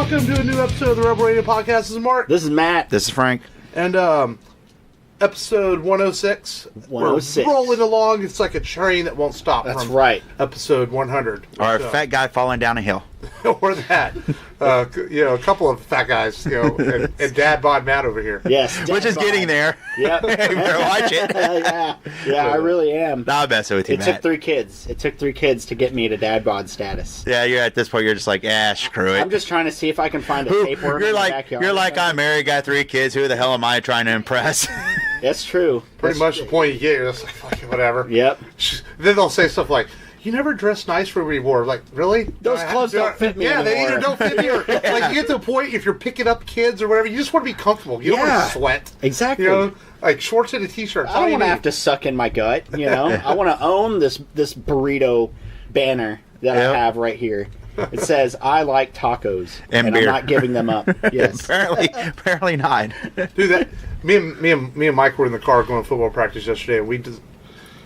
Welcome to a new episode of the Rebel Radio Podcast. This is Mark. This is Matt. This is Frank. And episode 106. 106. We're rolling along. It's like a train that won't stop. That's from right. Episode 100. Or a fat guy falling down a hill. Or that. A couple of fat guys, and Dad bod Matt over here. Yes. Which is getting there. Yep. You better watch it. Yeah, I really am. I'll mess with you, It Matt. took 3 kids. It took 3 kids to get me to dad bod status. Yeah, you're at this point, you're just like, screw it. I'm just trying to see if I can find a tapeworm in the backyard. You're like, I'm married, got 3 kids. Who the hell am I trying to impress? That's true. Pretty much the point you get. You're just like, fucking whatever. Yep. Then they'll say stuff like, you never dressed nice for me before. Like, really? Those clothes don't fit me anymore. They either don't fit me or, like, you get to a point, if you're picking up kids or whatever, you just want to be comfortable. You don't want to sweat. Exactly. Like shorts and a t-shirt. I don't want to have to suck in my gut, I want to own this burrito banner that I have right here. It says, I like tacos. And I'm beer. not giving them up. Yes. apparently not. Dude, that me and Mike were in the car going to football practice yesterday, and we just,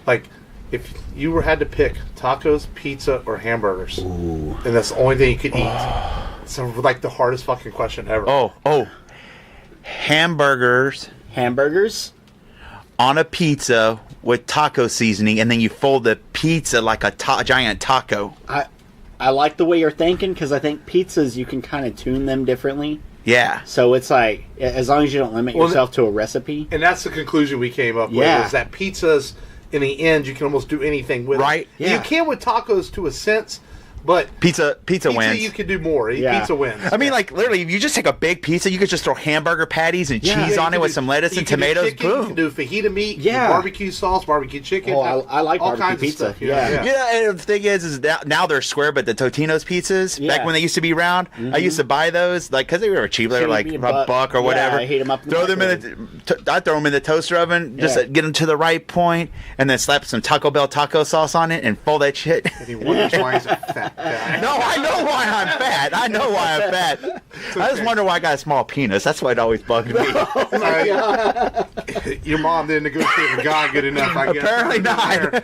like, if you had to pick tacos, pizza, or hamburgers, and that's the only thing you could eat, it's like the hardest fucking question ever. Oh. Hamburgers on a pizza with taco seasoning, and then you fold the pizza like a giant taco. I like the way you're thinking, because I think pizzas, you can kind of tune them differently. Yeah. So it's like, as long as you don't limit yourself to a recipe. And that's the conclusion we came up with, is that pizzas, in the end, you can almost do anything with. Right. Yeah. You can with tacos to a sense, but pizza wins. You can do more. Yeah. Pizza wins. I mean, like, literally, if you just take a big pizza, you could just throw hamburger patties and cheese on it with some lettuce and tomatoes. Boom. You can do fajita meat, barbecue sauce, barbecue chicken. Oh, I like all barbecue kinds pizza. Of stuff. Yeah, and the thing is now they're square, but the Totino's pizzas, back when they used to be round, I used to buy those, like, because they were cheap. They were like a buck or whatever. I heat them up. I throw them in the toaster oven, just get them to the right point, and then slap some Taco Bell taco sauce on it and fold that shit. And he wonders why he's a fat guy. No, I know why I'm fat. I just wonder why I got a small penis. That's why it always bugged me. Your mom didn't negotiate with God good enough, I guess. Apparently not.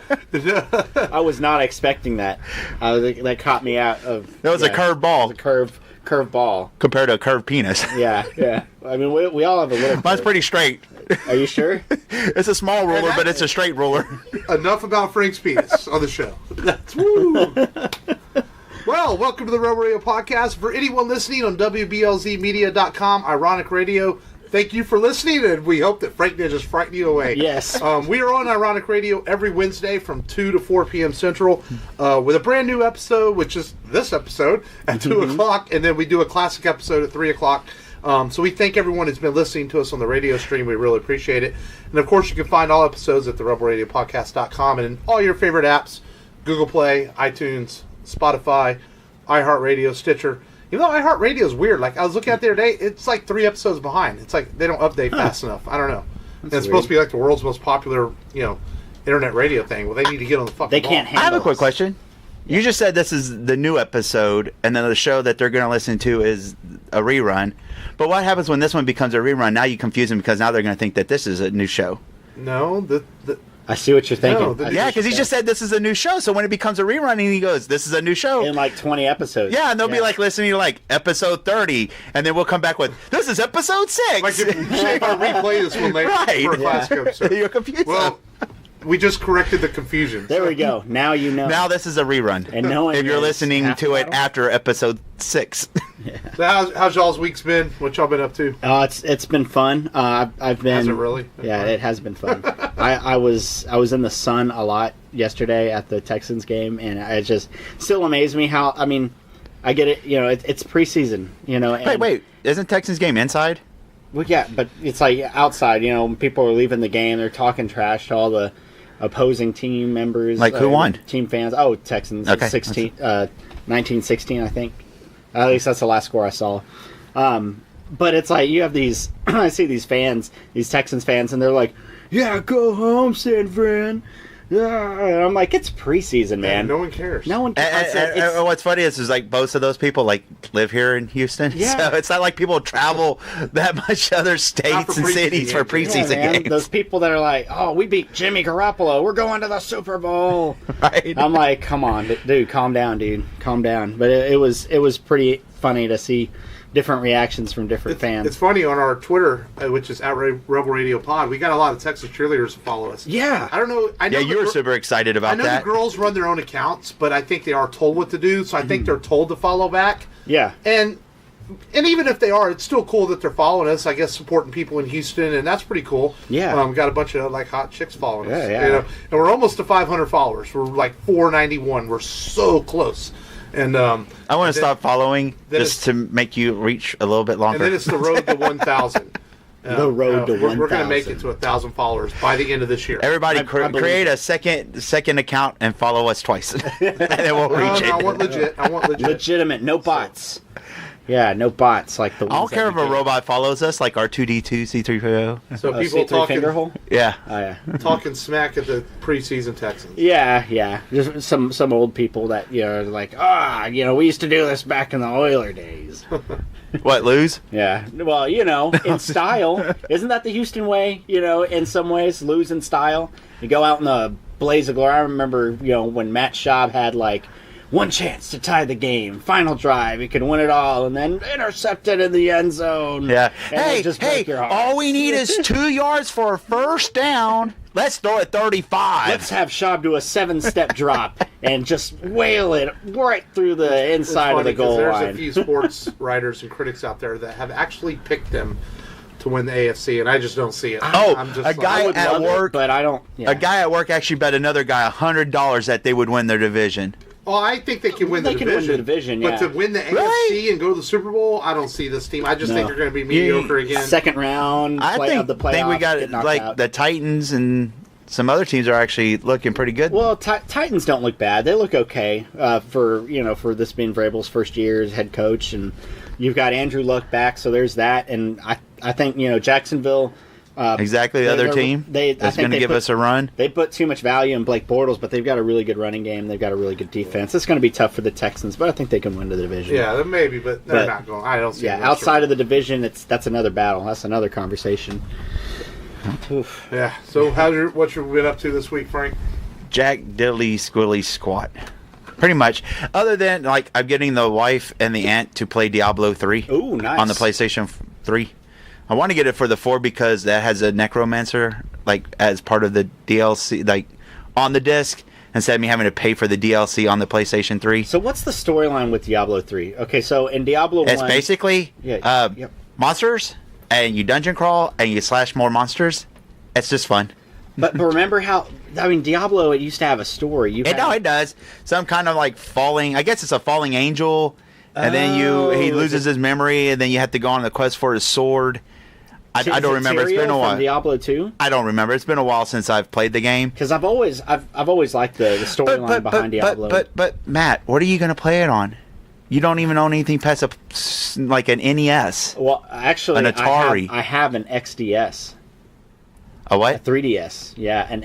I was not expecting that. That caught me out of... That was a curved ball. It was a curved ball. Compared to a curved penis. Yeah. I mean, we all have a little... Mine's pretty straight. Are you sure? It's a small ruler, but it's a straight ruler. Enough about Frank's penis on the show. Woo! Well, welcome to the Rebel Radio Podcast. For anyone listening on WBLZmedia.com, Ironiq Radio, thank you for listening, and we hope that Frank didn't just frighten you away. Yes. We are on Ironiq Radio every Wednesday from 2 to 4 p.m. Central with a brand new episode, which is this episode, at 2 o'clock, and then we do a classic episode at 3 o'clock. So we thank everyone who's been listening to us on the radio stream. We really appreciate it. And, of course, you can find all episodes at the rebelradiopodcast.com and in all your favorite apps, Google Play, iTunes, Spotify, iHeartRadio, Stitcher. You know, iHeartRadio is weird. Like, I was looking at the other day, it's like 3 episodes behind. It's like they don't update fast enough. I don't know. And it's supposed to be like the world's most popular, internet radio thing. Well, they need to get on the fucking ball. Can't handle I have a quick us. question. You just said this is the new episode, and then the show that they're going to listen to is a rerun. But what happens when this one becomes a rerun? Now you confuse them because now they're going to think that this is a new show. No, I see what you're thinking. Yeah, because he just said this is a new show. So when it becomes a rerun, and he goes, "This is a new show." In like 20 episodes. Yeah, and they'll be like listening to like episode 30, and then we'll come back with, "This is episode 6." Like if I replay this one later for a classic episode. You're confused. Well, we just corrected the confusion. There we go. Now you know. Now this is a rerun. And no one if you're knows listening to it battle? after episode 6. So how's y'all's week's been? What y'all been up to? It's been fun. I've been. Has it really? Yeah, it has been fun. I was in the sun a lot yesterday at the Texans game, and it just still amazed me how. I mean, I get it. It's preseason. And, Wait, isn't Texans game inside? Well, yeah, but it's like outside. When people are leaving the game, they're talking trash to all the opposing team members. Like who won? Team fans. Oh, Texans. Okay. 1916, I think. At least that's the last score I saw. But it's like you have these. I see these fans, these Texans fans, and they're like, "Yeah, go home, San Fran." Yeah, and I'm like, it's preseason, man. No one cares. No one cares. And what's funny is like most of those people like live here in Houston, so it's not like people travel that much to other states and cities for preseason games. Those people that are like, "Oh, we beat Jimmy Garoppolo. We're going to the Super Bowl." Right? I'm like, come on, dude, calm down, dude, calm down. But it was pretty funny to see different reactions from different fans. It's funny, on our Twitter, which is @Rebel Radio Pod, we got a lot of Texas cheerleaders to follow us. Yeah. I don't know. I know you were super excited about that. I know the girls run their own accounts, but I think they are told what to do, so I think they're told to follow back. Yeah. And even if they are, it's still cool that they're following us, I guess, supporting people in Houston, and that's pretty cool. Yeah. We got a bunch of, like, hot chicks following us. Yeah. And we're almost to 500 followers. We're, like, 491. We're so close. And I want to stop following just to make you reach a little bit longer. And then it's the road to 1,000. The road to 1,000. We're going to make it to 1,000 followers by the end of this year. Everybody, create a second account and follow us twice, and then we'll reach it. I want legit. Legitimate, no bots. Yeah, no bots like the ones I don't care if a robot follows us, like R2D2, C3PO. So people talking Yeah. Oh, yeah. Talking smack at the preseason Texans. Yeah. Just some old people that are like, we used to do this back in the Oiler days. What, lose? Yeah. Well, in style, isn't that the Houston way? In some ways, lose in style. You go out in the blaze of glory. I remember, when Matt Schaub had like one chance to tie the game, final drive, he could win it all, and then intercepted in the end zone. Yeah. Hey, all we need is 2 yards for a first down. Let's throw it 35. Let's have Schaub do a 7-step drop and just whale it right through the inside of the goal line. There's a few sports writers and critics out there that have actually picked them to win the AFC, and I just don't see it. A guy at work, but I don't. Yeah. A guy at work actually bet another guy $100 that they would win their division. Well, I think they can win the division. They can win the division, yeah. But to win the AFC and go to the Super Bowl, I don't see this team. I just think they're going to be mediocre again. Second round I think we got out. The Titans and some other teams are actually looking pretty good. Well, Titans don't look bad. They look okay for this being Vrabel's first year as head coach, and you've got Andrew Luck back, so there's that. And I think Jacksonville. Exactly, the other team that's going to give us a run. They put too much value in Blake Bortles, but they've got a really good running game. They've got a really good defense. It's going to be tough for the Texans, but I think they can win the division. Yeah, maybe, but they're not going. I don't see. Yeah, outside of the division, that's another battle. That's another conversation. Oof. Yeah. So, what you been up to this week, Frank? Jack Diddley Squilly Squat. Pretty much. Other than I'm getting the wife and the aunt to play Diablo 3. Ooh, nice. On the PlayStation 3. I want to get it for the 4 because that has a necromancer as part of the DLC on the disc, instead of me having to pay for the DLC on the PlayStation 3. So what's the storyline with Diablo 3? Okay, so in Diablo 1... It's basically monsters, and you dungeon crawl, and you slash more monsters. It's just fun. But remember how... Diablo, it used to have a story. It does. Some kind of falling... I guess it's a falling angel, and then he loses his memory, and then you have to go on the quest for his sword. I don't remember. It's been a while. From Diablo 2? I don't remember. It's been a while since I've played the game. Because I've always liked the storyline behind Diablo. But Matt, what are you going to play it on? You don't even own anything past an NES. Well, actually, an Atari. I have an XDS. A what? A 3DS. Yeah, an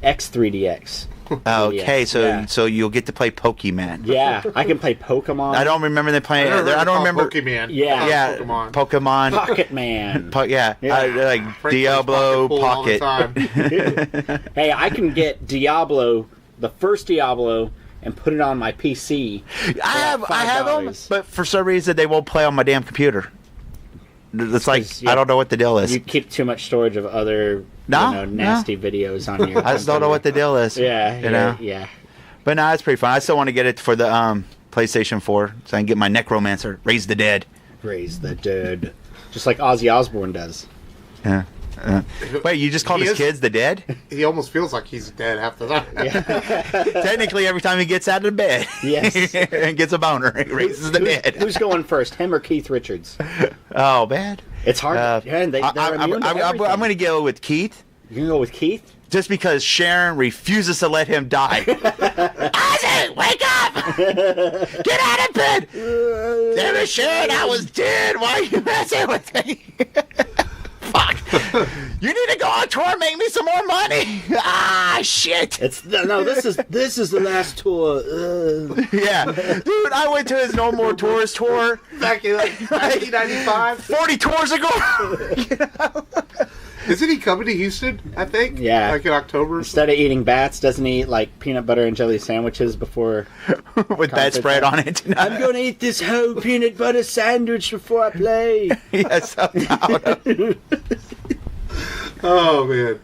X3DX. Okay, so you'll get to play Pokemon. Yeah, I can play Pokemon. I don't remember them playing. I don't remember Pokemon. Yeah, Pokemon. Pocket Man. I Diablo Pocket. Hey, I can get Diablo, the first Diablo, and put it on my PC. I have them, but for some reason they won't play on my damn computer. It's I don't know what the deal is. You keep too much storage of other nasty videos on your. I just don't know what the deal is. Yeah. But no, it's pretty fun. I still want to get it for the PlayStation 4, so I can get my Necromancer, Raise the Dead. Raise the Dead, just like Ozzy Osbourne does. Yeah. Wait, you just called his kids the dead? He almost feels like he's dead after that. Yeah. Technically, every time he gets out of bed, yes, and gets a boner, he raises the dead. Who's going first, him or Keith Richards? Oh, man. It's hard. I'm going to go with Keith. You're going to go with Keith? Just because Sharon refuses to let him die. Ozzy, wake up! Get out of bed! Damn it, Sharon, I was dead. Why are you messing with me? Fuck! You need to go on tour and make me some more money. Ah, shit! This is the last tour. Yeah, dude, I went to his No More Tours tour back in 1995, 40 tours ago. Isn't he coming to Houston, I think? Yeah. Like in October? Instead of eating bats, doesn't he eat like peanut butter and jelly sandwiches before? With bedspread on it. I'm going to eat this whole peanut butter sandwich before I play. Yes, Oh, man.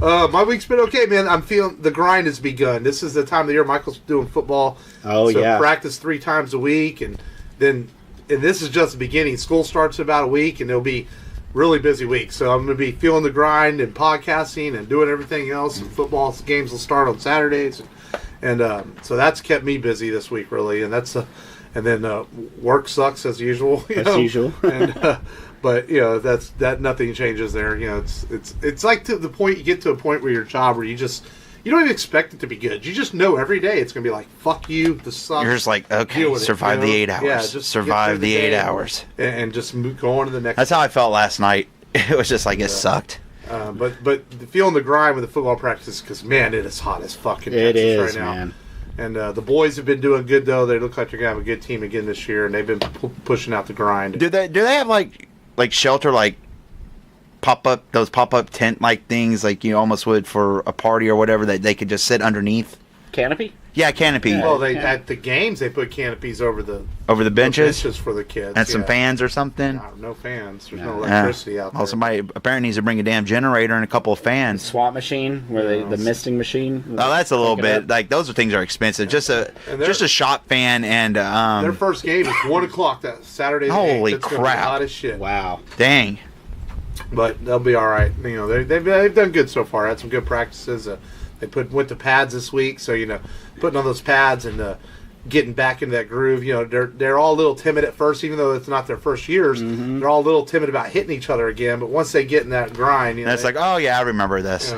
My week's been okay, man. I'm feeling the grind has begun. This is the time of the year Michael's doing football. Oh, so yeah. Practice 3 times a week, and this is just the beginning. School starts in about a week, and it'll be really busy week. So I'm going to be feeling the grind and podcasting and doing everything else. And football games will start on Saturdays, and so that's kept me busy this week, really. And then work sucks as usual. As usual. And but that nothing changes there. It's like to the point you get to a point where your job where you don't even expect it to be good. You just know every day it's gonna be like, fuck you, this sucks. You're just like, okay, survive the 8 hours. Yeah, just survive the 8 hours. And just go on to the next. That's how I felt last night. It was just like it sucked. But feeling the grind with the football practice, because man, it is hot as fuck in Texas right now. Man. And the boys have been doing good though. They look like they're gonna have a good team again this year, and they've been pushing out the grind. Do they have like shelter, like pop up tent like things like you almost would for a party or whatever that they could just sit underneath? Canopy? Yeah, canopy. Yeah. Well, at the games they put canopies over the benches for the kids, and some fans or something. No fans. There's no electricity out there. Well, somebody apparently needs to bring a damn generator and a couple of fans. Swap machine, the misting machine. Oh, that's a little bit like those things are expensive. Just a shop fan and their first game is 1:00 that Saturday. Holy It's crap! Hot as shit. Wow. Dang. But they'll be all right. They've done good so far. Had some good practices. They went to pads this week, so putting on those pads and getting back into that groove. They're all a little timid at first, even though it's not their first years. Mm-hmm. They're all a little timid about hitting each other again. But once they get in that grind, it's like, oh yeah, I remember this.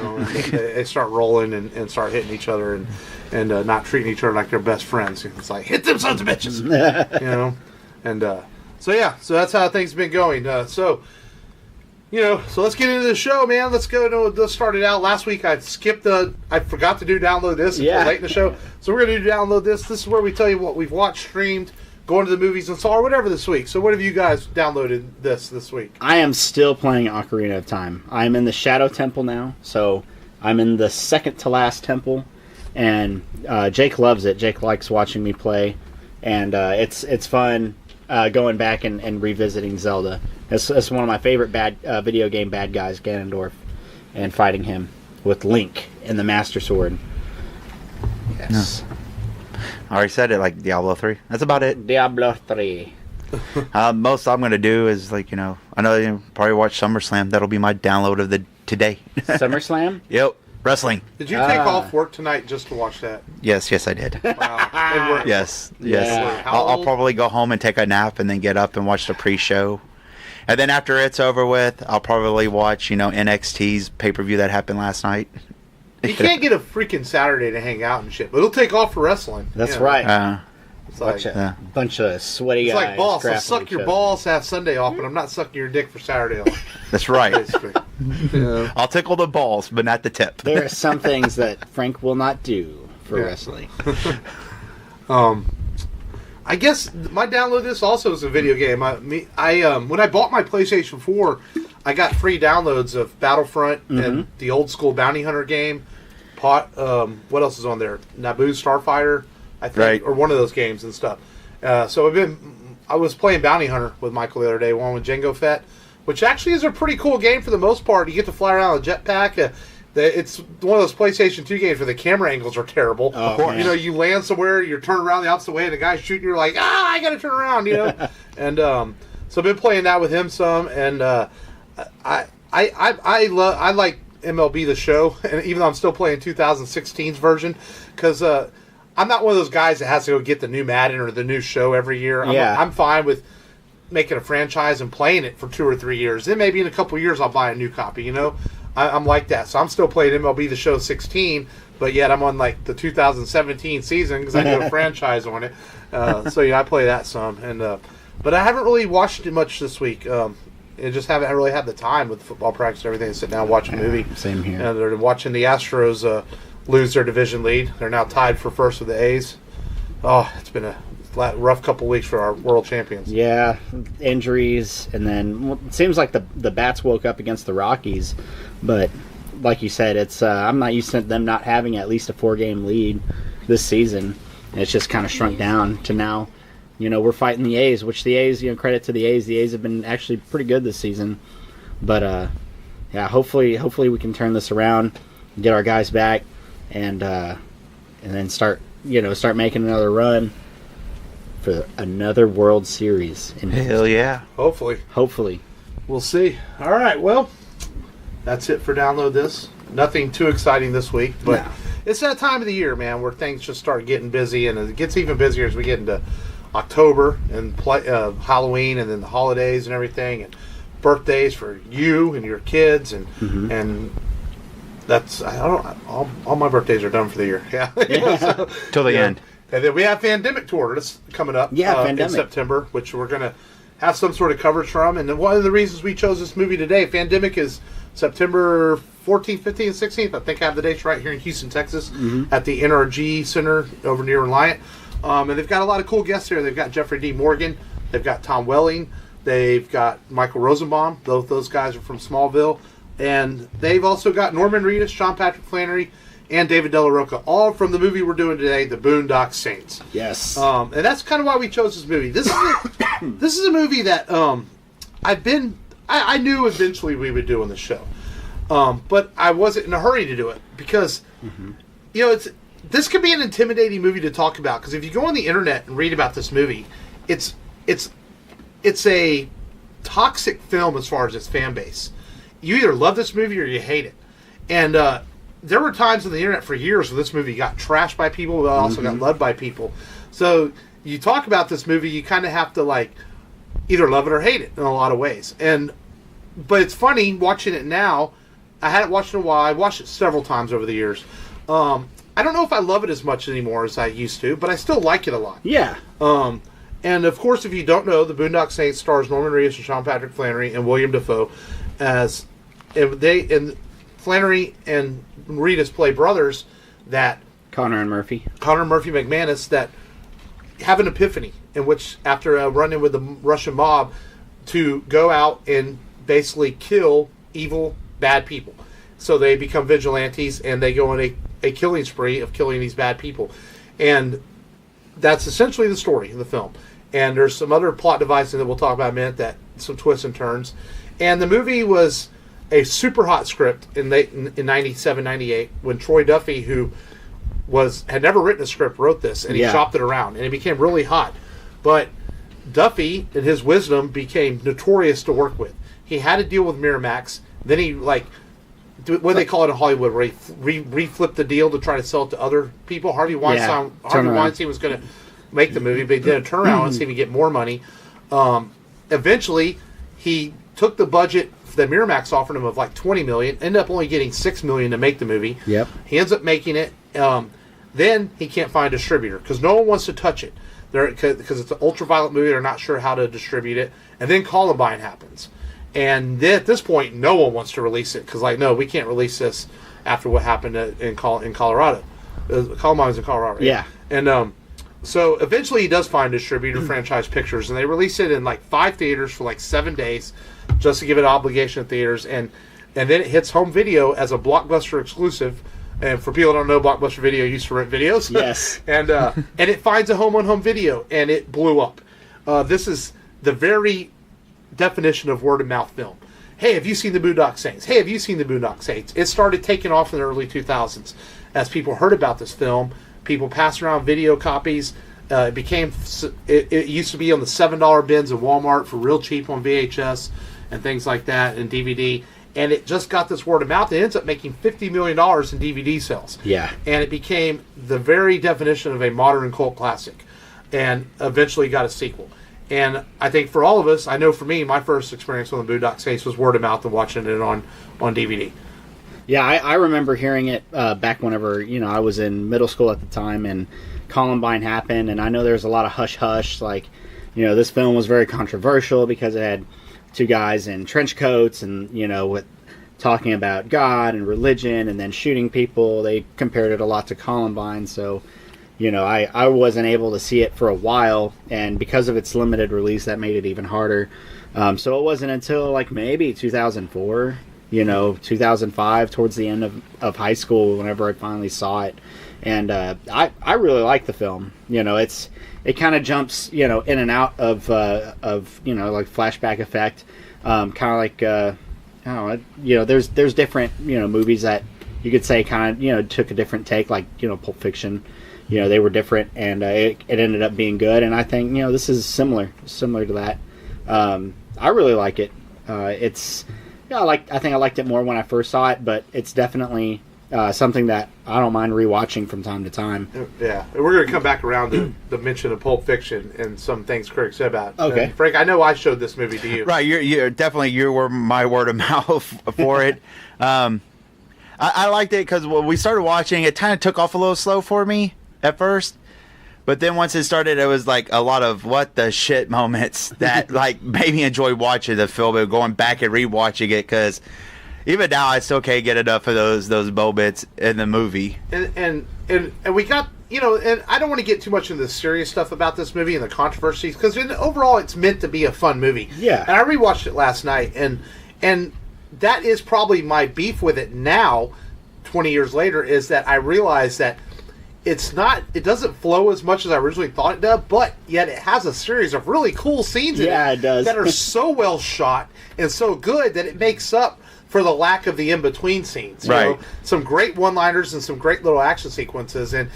They start rolling and start hitting each other and not treating each other like they're best friends. It's like, hit them sons of bitches, So that's how things have been going. So let's get into the show, man. Let's start it out. Last week I forgot to download this until late in the show. So we're going to download this. This is where we tell you what we've watched, streamed, going to the movies and saw, or whatever this week. So what have you guys downloaded this week? I am still playing Ocarina of Time. I'm in the Shadow Temple now, so I'm in the second to last temple, and Jake loves it. Jake likes watching me play, and it's fun going back and revisiting Zelda. It's one of my favorite video game bad guys, Ganondorf, and fighting him with Link in the Master Sword. Yes. No. I already said it, like Diablo 3. That's about it. Diablo 3. Most I'm going to do is, I know you probably watch SummerSlam. That'll be my download of the today. SummerSlam? Yep. Wrestling. Did you take off work tonight just to watch that? Yes, I did. Wow. Yes. Yeah. I'll probably go home and take a nap and then get up and watch the pre-show. And then after it's over with, I'll probably watch, NXT's pay-per-view that happened last night. You can't get a freaking Saturday to hang out and shit, but it'll take off for wrestling. That's right. It's like bunch of sweaty guys. It's like, boss, I'll suck your balls to have Sunday off, but I'm not sucking your dick for Saturday off. That's right. Yeah. I'll tickle the balls, but not the tip. There are some things that Frank will not do for wrestling. I guess my download this also is a video game. When I bought my PlayStation 4, I got free downloads of Battlefront and the old school Bounty Hunter game. What else is on there? Naboo Starfighter, I think, or one of those games and stuff. So I was playing Bounty Hunter with Michael the other day, one with Jango Fett, which actually is a pretty cool game for the most part. You get to fly around on a jetpack. It's one of those PlayStation 2 games where the camera angles are terrible. Oh, you land somewhere, you're turning around the opposite way, and the guy's shooting. You're like, I got to turn around, And so I've been playing that with him some, and I like MLB The Show, and even though I'm still playing 2016's version, because I'm not one of those guys that has to go get the new Madden or the new show every year. I'm fine with making a franchise and playing it for 2 or 3 years. Then maybe in a couple of years I'll buy a new copy, I'm like that. So I'm still playing MLB The Show 16, but yet I'm on the 2017 season because I do a franchise on it. I play that some. But I haven't really watched it much this week. I just haven't really had the time with football practice and everything to sit down and watch a movie. Same here. They're watching the Astros lose their division lead. They're now tied for first with the A's. Oh, it's been a rough couple weeks for our world champions. Yeah, injuries, and then it seems like the Bats woke up against the Rockies, but like you said, it's I'm not used to them not having at least a 4-game lead this season. It's just kind of shrunk down to now. We're fighting the A's, which the A's, credit to the A's. The A's have been actually pretty good this season, but yeah, hopefully we can turn this around, get our guys back, and then start making another run for another World Series. Hell yeah. Hopefully. We'll see. All right, well, that's it for Download This. Nothing too exciting this week, but it's that time of the year, man, where things just start getting busy, and it gets even busier as we get into October and Halloween, and then the holidays and everything, and birthdays for you and your kids, and that's all my birthdays are done for the year. Yeah, so, till the end. And then we have Fandemic Tour that's coming up in September, which we're going to have some sort of coverage from. And then one of the reasons we chose this movie today, Fandemic, is September 14th, 15th, and 16th. I think I have the dates right here in Houston, Texas, at the NRG Center over near Reliant. And they've got a lot of cool guests here. They've got Jeffrey D. Morgan. They've got Tom Welling. They've got Michael Rosenbaum. Both those guys are from Smallville. And they've also got Norman Reedus, Sean Patrick Flannery, and David De La Rocca, all from the movie we're doing today, The Boondock Saints. Yes. And that's kind of why we chose this movie. This is a movie that I knew eventually we would do on the show. But I wasn't in a hurry to do it because, this could be an intimidating movie to talk about, because if you go on the internet and read about this movie, it's a toxic film as far as its fan base. You either love this movie or you hate it. And there were times on the internet for years where this movie got trashed by people, but also got loved by people. So you talk about this movie, you kind of have to either love it or hate it in a lot of ways. But it's funny watching it now. I hadn't watched it in a while. I watched it several times over the years. I don't know if I love it as much anymore as I used to, but I still like it a lot. Yeah. And of course, if you don't know, the Boondock Saints stars Norman Reedus and Sean Patrick Flannery and Willem DaFoe, and Flannery and Reedus play brothers that Connor and Murphy MacManus, that have an epiphany in which, after a run-in with the Russian mob, to go out and basically kill evil, bad people. So they become vigilantes, and they go on a killing spree of killing these bad people. And that's essentially the story of the film. And there's some other plot devices that we'll talk about in a minute, that some twists and turns. And the movie was a super hot script in 97, 98, when Troy Duffy, who had never written a script, wrote this, and he chopped it around, and it became really hot. But Duffy, in his wisdom, became notorious to work with. He had to deal with Miramax. Then he, what do they call it in Hollywood, where he reflipped the deal to try to sell it to other people. Harvey Weinstein was going to make the movie, but he did a turnaround and see if he could get more money. Eventually, he took the budget that Miramax offered him of $20 million, ended up only getting $6 million to make the movie. Yep. He ends up making it. Then he can't find a distributor because no one wants to touch it. Because it's an ultraviolet movie, they're not sure how to distribute it. And then Columbine happens. And then at this point, no one wants to release it because, no, we can't release this after what happened in Colorado. Columbine was in Colorado, right? Yeah. And so eventually he does find a distributor, Franchise Pictures, and they release it in 5 theaters for 7 days just to give it obligation at theaters. And then it hits home video as a Blockbuster exclusive. And for people who don't know, Blockbuster Video used to rent videos. Yes. and it finds a home on home video, and it blew up. This is the very definition of word of mouth film. Hey, have you seen the Boondock Saints? Hey, have you seen the Boondock Saints? It started taking off in the early 2000s as people heard about this film. People passed around video copies. It used to be on the $7 bins at Walmart for real cheap on VHS and things like that, and DVD. And it just got this word of mouth. It ends up making $50 million in DVD sales. Yeah. And it became the very definition of a modern cult classic. And eventually got a sequel. And I think for all of us, I know for me, my first experience with the Boondock Saints was word of mouth and watching it on DVD. Yeah, I remember hearing it back whenever, I was in middle school at the time, and Columbine happened, and I know there was a lot of hush-hush, this film was very controversial because it had 2 guys in trench coats and, with talking about God and religion and then shooting people. They compared it a lot to Columbine, so, I wasn't able to see it for a while, and because of its limited release, that made it even harder. So it wasn't until like maybe 2004, 2005, towards the end of high school, whenever I finally saw it. And I really like the film. It kind of jumps in and out of like flashback effect, kind of like I don't know, there's different movies that you could say kind of took a different take, like Pulp Fiction. They were different, and it ended up being good. And I think this is similar to that. I really like it. I think I liked it more when I first saw it, but it's definitely something that I don't mind rewatching from time to time. Yeah, we're going to come back around to the mention of Pulp Fiction and some things Craig said about it. Okay. And Frank, I know I showed this movie to you. Right, you're definitely, you were my word of mouth for it. I liked it because when we started watching, it kind of took off a little slow for me at first. But then once it started, it was like a lot of what the shit moments that like made me enjoy watching the film and going back and rewatching it, because even now I still can't get enough of those moments in the movie. And we got, and I don't want to get too much into the serious stuff about this movie and the controversies, because overall it's meant to be a fun movie. Yeah. And I rewatched it last night, and that is probably my beef with it now, 20 years later, is that I realize that it doesn't flow as much as I originally thought it did, but yet it has a series of really cool scenes in it does. that are so well shot and so good that it makes up for the lack of the in-between scenes. Right. Some great one-liners and some great little action sequences, and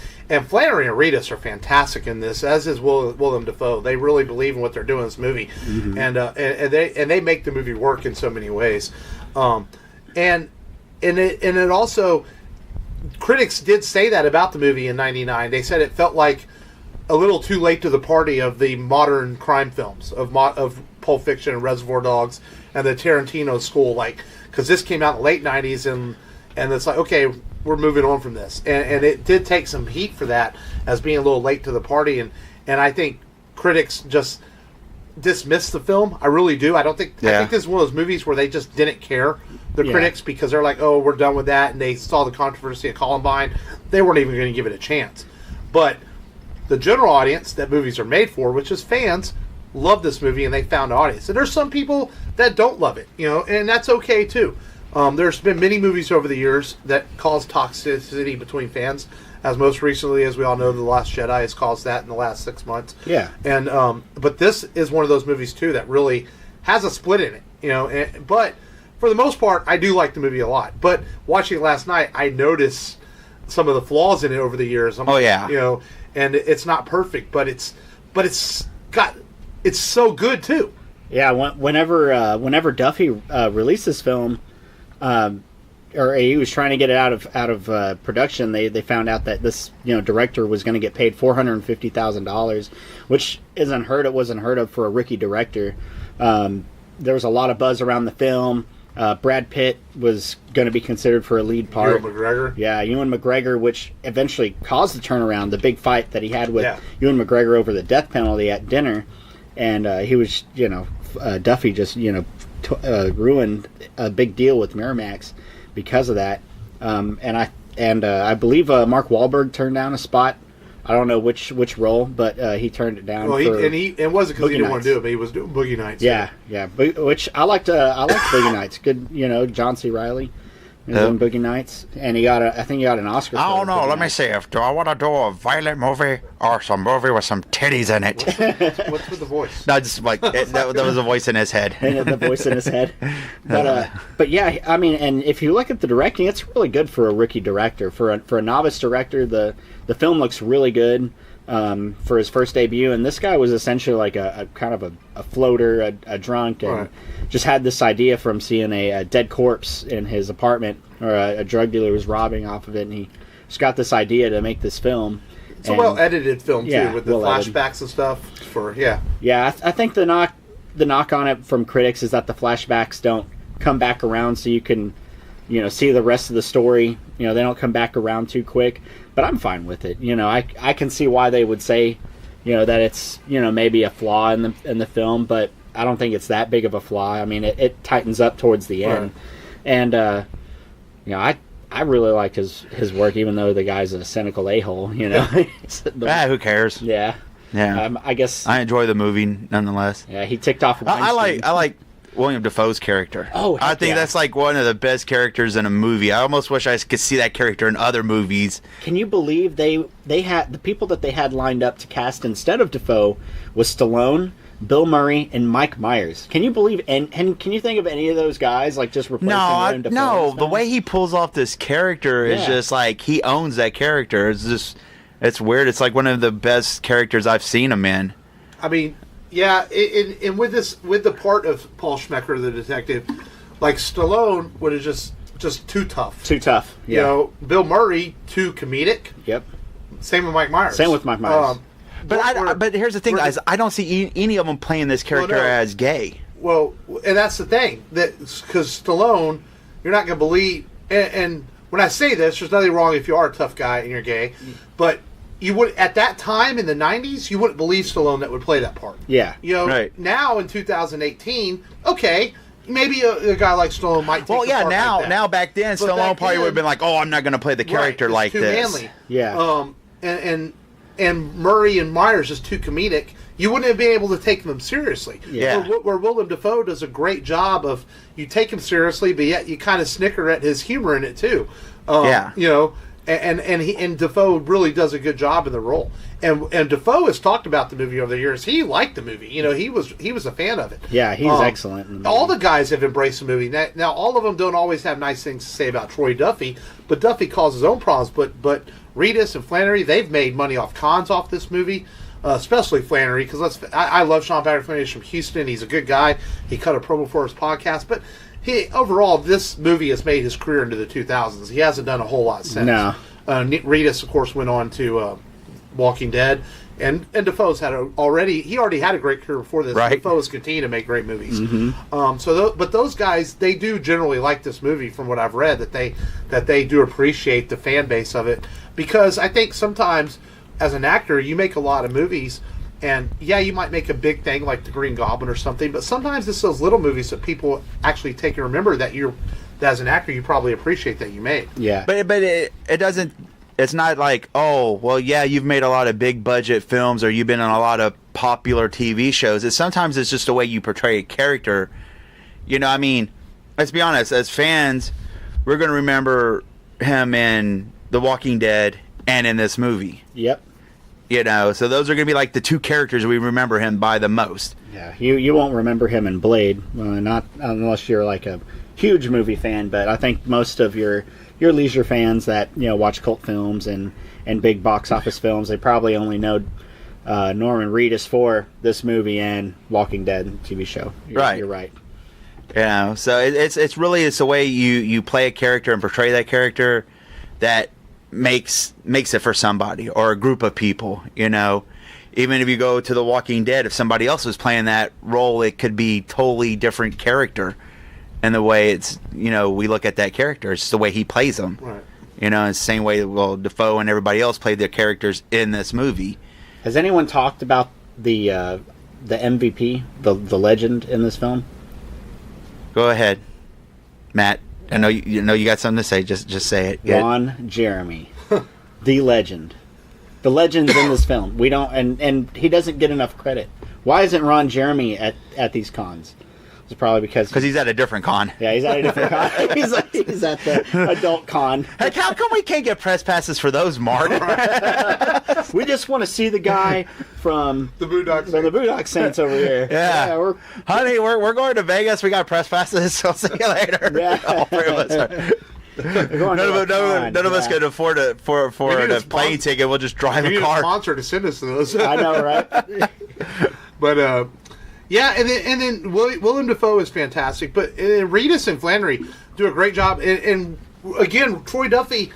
Flannery and Reedus are fantastic in this, as is Willem DaFoe. They really believe in what they're doing in this movie, mm-hmm. and they make the movie work in so many ways. And it also, critics did say that about the movie in '99. They said it felt like a little too late to the party of the modern crime films of Pulp Fiction and Reservoir Dogs and the Tarantino school, because this came out in the late '90s, and it's like, okay, we're moving on from this, and it did take some heat for that as being a little late to the party, and I think critics just dismissed the film. I really do. I think this is one of those movies where they just didn't care, the critics, because they're like, oh, we're done with that, and they saw the controversy of Columbine. They weren't even going to give it a chance. But the general audience that movies are made for, which is fans, love this movie, and they found an audience. And there's some people that don't love it, and that's okay too. There's been many movies over the years that cause toxicity between fans, as most recently, as we all know, The Last Jedi has caused that in the last 6 months. Yeah. And but this is one of those movies too that really has a split in it, but for the most part, I do like the movie a lot. But watching it last night, I noticed some of the flaws in it over the years. And it's not perfect, but it's so good too. Yeah, whenever Duffy released this film, or he was trying to get it out of production, they found out that this director was going to get paid $450,000, which wasn't heard of for a rookie director. There was a lot of buzz around the film. Brad Pitt was going to be considered for a lead part. Ewan McGregor. Yeah, Ewan McGregor, which eventually caused the turnaround, the big fight that he had with Ewan McGregor over the death penalty at dinner. And he was, Duffy just, ruined a big deal with Miramax because of that. And I believe Mark Wahlberg turned down a spot. I don't know which role, but he turned it down. Well, it wasn't because he didn't want to do it, but he was doing Boogie Nights. Yeah. Which I liked Boogie Nights. Good, John C. Reilly was in Boogie Nights, and I think he got an Oscar. I don't know. Let me see. Do I want to do a violent movie or some movie with some titties in it? What's with the voice? No, just like that was a voice in his head. The voice in his head. But yeah, I mean, and if you look at the directing, it's really good for a rookie director. For a novice director, the film looks really good for his first debut. And this guy was essentially like a kind of a floater, a drunk, and just had this idea from seeing a dead corpse in his apartment, or a drug dealer was robbing off of it, and he just got this idea to make this film. It's a well-edited film too, with the well-edited flashbacks and stuff. Yeah, I think the knock on it from critics is that the flashbacks don't come back around, so you can see the rest of the story. They don't come back around too quick. But I'm fine with it. I can see why they would say, that it's maybe a flaw in the film, but I don't think it's that big of a flaw. I mean, it tightens up towards the end, and I really liked his work, even though the guy's a cynical a-hole, you know. Who cares? Yeah. Yeah. I guess. I enjoy the movie nonetheless. Yeah, he ticked off. I like Willem DaFoe's character. Oh, I think that's like one of the best characters in a movie. I almost wish I could see that character in other movies. Can you believe they had the people that they had lined up to cast instead of DaFoe was Stallone, Bill Murray, and Mike Myers? Can you believe and can you think of any of those guys like just replacing Willem DaFoe? No. The way he pulls off this character is just like he owns that character. It's weird. It's like one of the best characters I've seen him in. I mean, yeah, and with the part of Paul Schmecker, the detective, like Stallone would have just too tough. Too tough. Yeah. You know, Bill Murray too comedic. Yep. Same with Mike Myers. But here's the thing, guys. I don't see any of them playing this character as gay. Well, and that's the thing, that because Stallone, you're not going to believe. And when I say this, there's nothing wrong if you are a tough guy and you're gay, but you would at that time in the '90s, you wouldn't believe Stallone that would play that part. Yeah, you know. Right. Now in 2018, okay, maybe a guy like Stallone might. Take now back then, but Stallone probably would have been like, "Oh, I'm not going to play the character like too this." Manly. Yeah. And Murray and Myers is too comedic. You wouldn't have been able to take them seriously. Yeah. Where Willem DaFoe does a great job of, you take him seriously, but yet you kind of snicker at his humor in it too. You know, and DaFoe really does a good job in the role. And DaFoe has talked about the movie over the years. He liked the movie. You know, he was a fan of it. Yeah, he's excellent in the movie. All the guys have embraced the movie. Now, all of them don't always have nice things to say about Troy Duffy, but Duffy caused his own problems. But Reedus and Flannery, they've made money off cons off this movie. Especially Flannery, because I love Sean Patrick Flannery. He's from Houston. He's a good guy. He cut a promo for his podcast, but overall, this movie has made his career into the 2000s. He hasn't done a whole lot since. No. Reedus, of course, went on to Walking Dead, and DaFoe's already had a great career before this. Right. DaFoe's continued to make great movies. Mm-hmm. But those guys, they do generally like this movie, from what I've read, that they do appreciate the fan base of it, because I think sometimes, as an actor, you make a lot of movies, and you might make a big thing like The Green Goblin or something, but sometimes it's those little movies that people actually take and remember that as an actor, you probably appreciate that you made. Yeah. But it doesn't, it's not like, oh, well, yeah, you've made a lot of big budget films or you've been on a lot of popular TV shows. Sometimes it's just the way you portray a character. You know, I mean, let's be honest, as fans, we're going to remember him in The Walking Dead and in this movie. Yep. You know, so those are going to be like the two characters we remember him by the most. Yeah, you won't remember him in Blade, not unless you're like a huge movie fan. But I think most of your leisure fans that watch cult films and big box office films, they probably only know Norman Reedus for this movie and Walking Dead TV show. You're right. Yeah, so it's the way you play a character and portray that character that makes it for somebody or a group of people. You know, even if you go to The Walking Dead, if somebody else was playing that role, it could be totally different character. And the way it's, we look at that character, it's just the way he plays them. Right. It's the same way DaFoe and everybody else played their characters in this movie. Has anyone talked about the MVP, the legend in this film? Go ahead, Matt. I know you got something to say. Just say it. Ron Jeremy, the legend. The legend's in this film. We don't, and he doesn't get enough credit. Why isn't Ron Jeremy at these cons? It's probably because he's at a different con. Yeah, he's at a different con. He's at the adult con. Heck, how come we can't get press passes for those, Mark? We just want to see the guy from the Boondock Saints over here. Yeah, honey, we're going to Vegas. We got press passes. So see you later. Yeah. All three of us are. None of us can afford a plane ticket. We'll just drive a car. A sponsor to send us those. I know, right? But yeah, and then Willem DaFoe is fantastic, but Reedus and Flannery do a great job. And again, Troy Duffy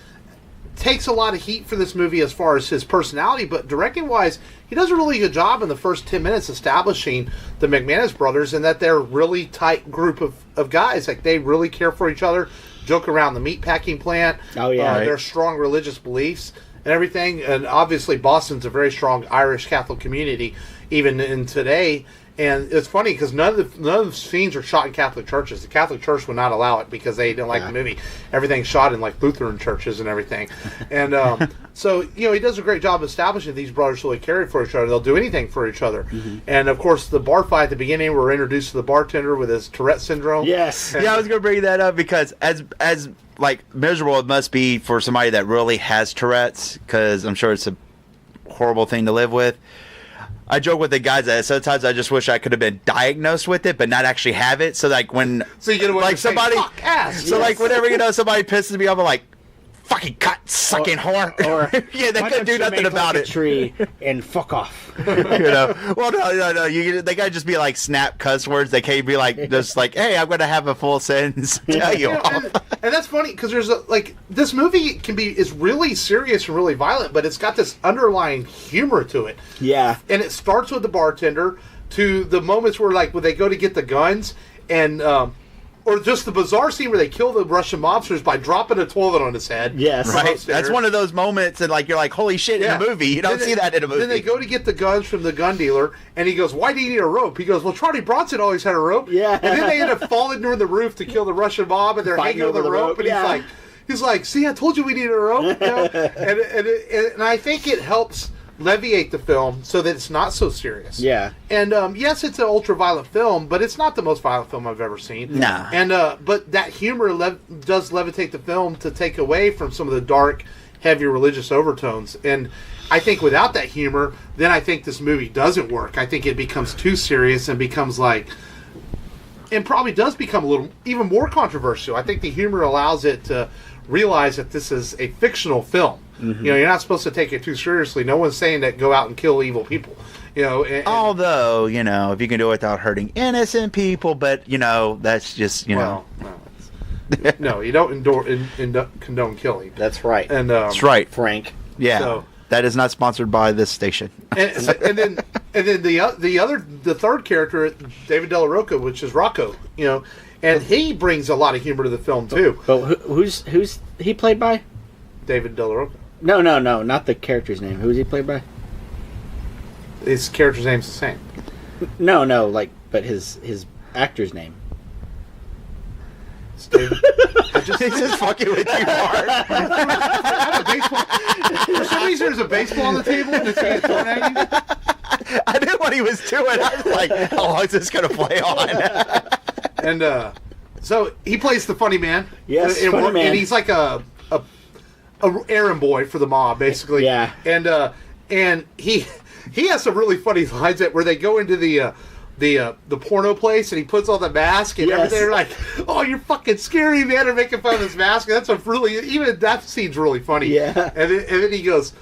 takes a lot of heat for this movie as far as his personality, but directing wise, he does a really good job in the first 10 minutes establishing the MacManus brothers and that they're a really tight group of guys. Like, they really care for each other, joke around the meatpacking plant. Oh, yeah. Their strong religious beliefs and everything. And obviously, Boston's a very strong Irish Catholic community, even in today. And it's funny because none of the scenes are shot in Catholic churches. The Catholic Church would not allow it because they didn't like the movie. Everything's shot in like Lutheran churches and everything. And so he does a great job establishing these brothers really care for each other. They'll do anything for each other. And of course, the bar fight at the beginning, we're introduced to the bartender with his Tourette syndrome. Yes. Yeah, I was going to bring that up because as like miserable it must be for somebody that really has Tourette's, because I'm sure it's a horrible thing to live with. I joke with the guys that sometimes I just wish I could have been diagnosed with it, but not actually have it. So like when you get away like with saying, somebody, fuck ass. so like whenever somebody pisses me off, I'm like, fucking cut, sucking whore. Or yeah, they couldn't do nothing about it. Tree and fuck off. Well, no. They gotta just be like snap cuss words. They can't be like just like, hey, I'm gonna have a full sentence. Tell you off. And that's funny because there's this movie is really serious and really violent, but it's got this underlying humor to it. Yeah. And it starts with the bartender to the moments where when they go to get the guns and or just the bizarre scene where they kill the Russian mobsters by dropping a toilet on his head. Yes. Right. That's one of those moments and you're like, holy shit, in a movie. You don't see that in a movie. Then they go to get the guns from the gun dealer, and he goes, why do you need a rope? He goes, well, Charlie Bronson always had a rope. Yeah. And then they end up falling near the roof to kill the Russian mob, and they're hanging over the rope. And he's like, see, I told you we needed a rope. And I think it helps leviate the film so that it's not so serious. Yeah. And yes, it's an ultra-violent film, but it's not the most violent film I've ever seen. Nah. And but that humor does levitate the film to take away from some of the dark, heavy religious overtones. And I think without that humor, then I think this movie doesn't work. I think it becomes too serious and becomes and probably does become a little even more controversial. I think the humor allows it to realize that this is a fictional film. You're not supposed to take it too seriously. No one's saying that go out and kill evil people. Although, if you can do it without hurting innocent people, but that's just no, you don't condone killing. That's right. And that's right, Frank. Yeah, so, that is not sponsored by this station. and then the third character, David De La Rocca, which is Rocco. And he brings a lot of humor to the film too. But who's he played by? David De La Rocca. No, not the character's name. Who's he played by? His character's name's the same. No, but his actor's name. It's David. He's just fucking with you hard. I have a baseball. For some reason, there's a baseball on the table and it's being thrown at you. I knew what he was doing. I was like, how long is this going to play on? And so he plays the funny man. Yes, funny man. And he's like a errand boy for the mob, basically. Yeah. And he has some really funny lines where they go into the porno place and he puts on the mask and everything. They're like, "Oh, you're fucking scary, man!" They're making fun of his mask. And even that scene's really funny. Yeah. And then he goes,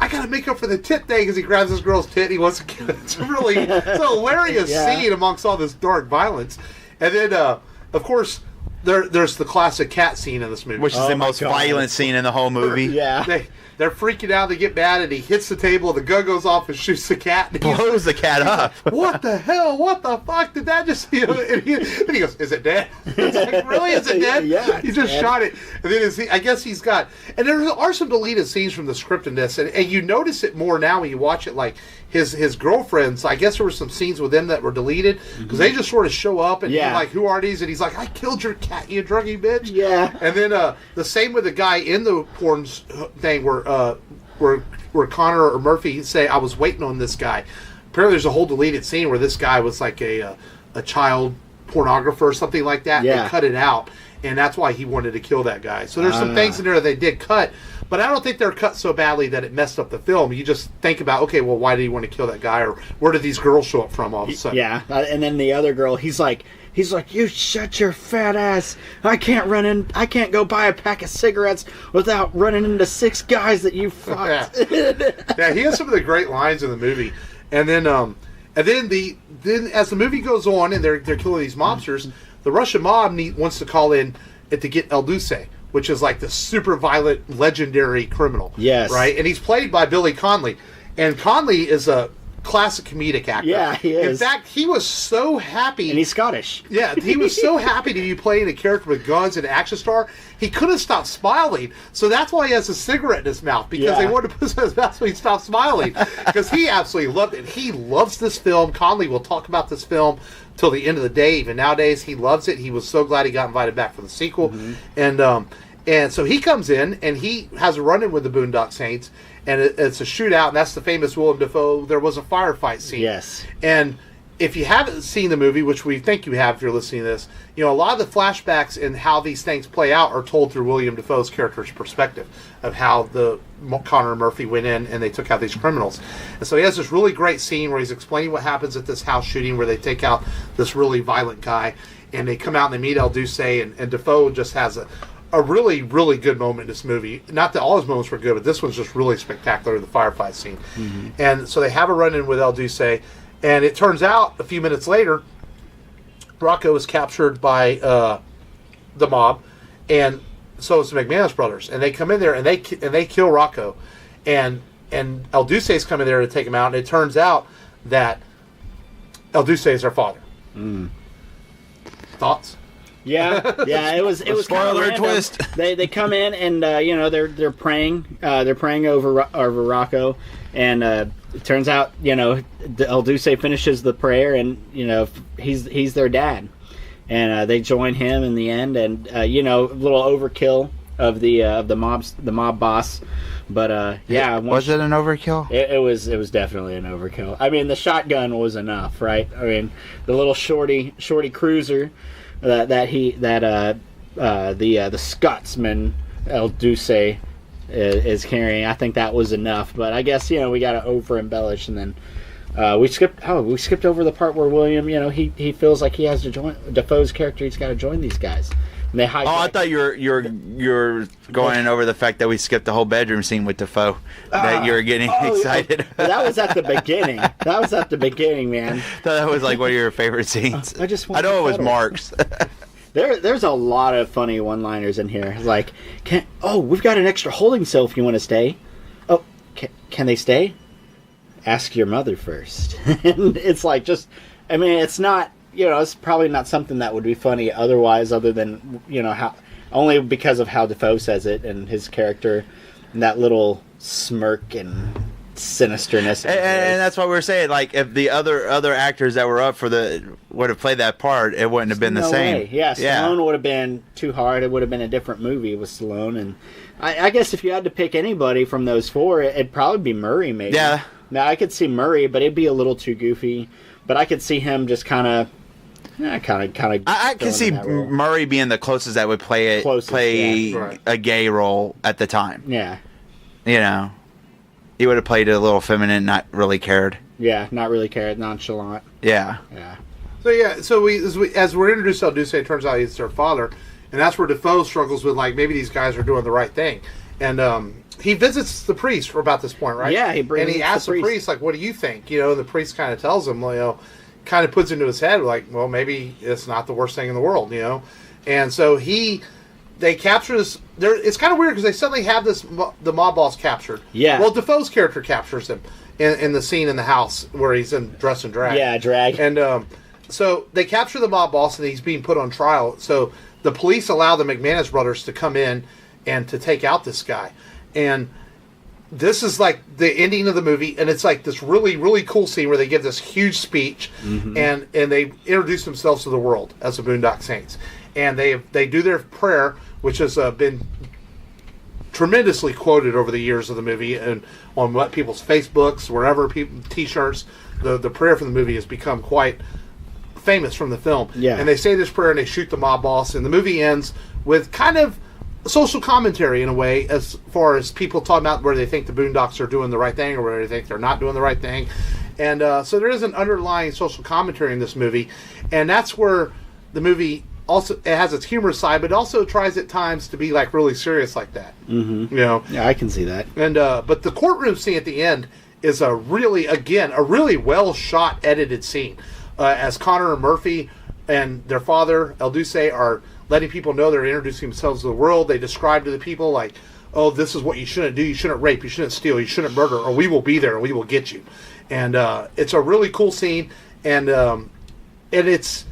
I gotta make up for the tit thing, because he grabs this girl's tit and he wants to kill it. It's a hilarious scene amongst all this dark violence. And then, of course, there's the classic cat scene in this movie. Which is the most violent scene in the whole movie. Yeah. They're freaking out, they get mad, and he hits the table, the gun goes off and shoots the cat. And blows the cat up. What the hell? What the fuck did that just... And he goes, is it dead? It's like, really? Is it dead? Yeah. He just shot it. And then I guess he's got... And there are some deleted scenes from the script in this, and you notice it more now when you watch it, like his girlfriends. I guess there were some scenes with them that were deleted, because they just sort of show up, and you're like, who are these? And he's like, I killed your cat, you druggy bitch. Yeah. And then the same with the guy in the porn thing where Connor or Murphy say, I was waiting on this guy. Apparently there's a whole deleted scene where this guy was like a child pornographer or something like that. Yeah. They cut it out, and that's why he wanted to kill that guy. So there's some things in there that they did cut, but I don't think they're cut so badly that it messed up the film. You just think about, okay, well, why did he want to kill that guy, or where did these girls show up from all of a sudden? Yeah, and then the other girl, he's like, you shut your fat ass. I can't go buy a pack of cigarettes without running into 6 guys that you fucked. Yeah, he has some of the great lines in the movie. And then as the movie goes on and they're killing these mobsters, the Russian mob wants to call in to get El Duce, which is like the super violent, legendary criminal. Yes. Right? And he's played by Billy Connolly. And Connolly is classic comedic actor. Yeah, he is. In fact, he was so happy. And he's Scottish. Yeah, he was so happy to be playing a character with guns and an action star, he couldn't stop smiling. So that's why he has a cigarette in his mouth, because they wanted to put it in his mouth so he stopped smiling. Because he absolutely loved it. He loves this film. Conley will talk about this film till the end of the day. Even nowadays, he loves it. He was so glad he got invited back for the sequel. And so he comes in, and he has a run-in with the Boondock Saints, and it's a shootout, and that's the famous Willem DaFoe, there was a firefight scene. Yes. And if you haven't seen the movie, which we think you have if you're listening to this, a lot of the flashbacks and how these things play out are told through William Dafoe's character's perspective of how the Connor and Murphy went in and they took out these criminals. And so he has this really great scene where he's explaining what happens at this house shooting where they take out this really violent guy, and they come out and they meet El Duce, and Dafoe just has a really, really good moment in this movie. Not that all his moments were good, but this one's just really spectacular, the firefight scene. And so they have a run-in with El Duce, and it turns out, a few minutes later, Rocco is captured by the mob, and so is the MacManus brothers. And they come in there, and they kill Rocco. And El Duce's coming there to take him out, and it turns out that El Duce is their father. Thoughts? Yeah, it was spoiler twist. They come in and they're praying over Rocco, and it turns out El Duce finishes the prayer, and he's their dad, and they join him in the end, and a little overkill of the mob boss. But was it an overkill? It was definitely an overkill. I mean, the shotgun was enough, right? I mean, the little shorty cruiser the Scotsman El Duce is carrying. I think that was enough, but I guess we got to over embellish, and then we skipped over the part where William he feels like he has to join Dafoe's character. He's got to join these guys. And they I thought you're going over the fact that we skipped the whole bedroom scene with Dafoe. That you were getting excited. That was at the beginning. Man. That was like one of your favorite scenes. I know it was Mark's. There's a lot of funny one-liners in here. Like, we've got an extra holding cell if you want to stay. Oh, can they stay? Ask your mother first. And it's like it's not. It's probably not something that would be funny otherwise, other than how only because of how Dafoe says it and his character, and that little smirk and sinisterness. And that's what we're saying. Like, if the other actors that were up for would have played that part, it wouldn't have been the same. Way. Yeah, Stallone would have been too hard. It would have been a different movie with Stallone. And I guess if you had to pick anybody from those four, it'd probably be Murray. Maybe. Yeah. Now I could see Murray, but it'd be a little too goofy. But I could see him just kind of. I can see Murray being the closest that would play a gay role at the time. Yeah. He would have played it a little feminine, not really cared. Yeah, not really cared, nonchalant. Yeah. Yeah. So as we're introduced to El Duce, it turns out he's their father, and that's where Dafoe struggles with, like, maybe these guys are doing the right thing. And he visits the priest for about this point, right? Yeah, he asks the priest, like, what do you think? And the priest kind of tells him, kind of puts into his head, like, well, maybe it's not the worst thing in the world, And so they capture this. It's kind of weird because they suddenly have the mob boss captured. Yeah. Well, Dafoe's character captures him in the scene in the house where he's dressed in drag. Yeah, drag. And so they capture the mob boss, and he's being put on trial. So the police allow the MacManus brothers to come in and to take out this guy. And this is like the ending of the movie, and it's like this really, really cool scene where they give this huge speech, and they introduce themselves to the world as the Boondock Saints, and they do their prayer, which has been tremendously quoted over the years of the movie, and on what people's Facebooks, wherever T-shirts, the prayer from the movie has become quite famous from the film. Yeah, and they say this prayer and they shoot the mob boss, and the movie ends with kind of social commentary in a way, as far as people talking about where they think the Boondocks are doing the right thing or where they think they're not doing the right thing. And so there is an underlying social commentary in this movie, and that's where the movie also, it has its humorous side, but also tries at times to be like really serious like that. Yeah, I can see that. And but the courtroom scene at the end is a really well shot, edited scene, as Connor and Murphy and their father El Duce are letting people know they're introducing themselves to the world. They describe to the people, like, oh, this is what you shouldn't do. You shouldn't rape. You shouldn't steal. You shouldn't murder, or we will be there and we will get you. And it's a really cool scene, and it's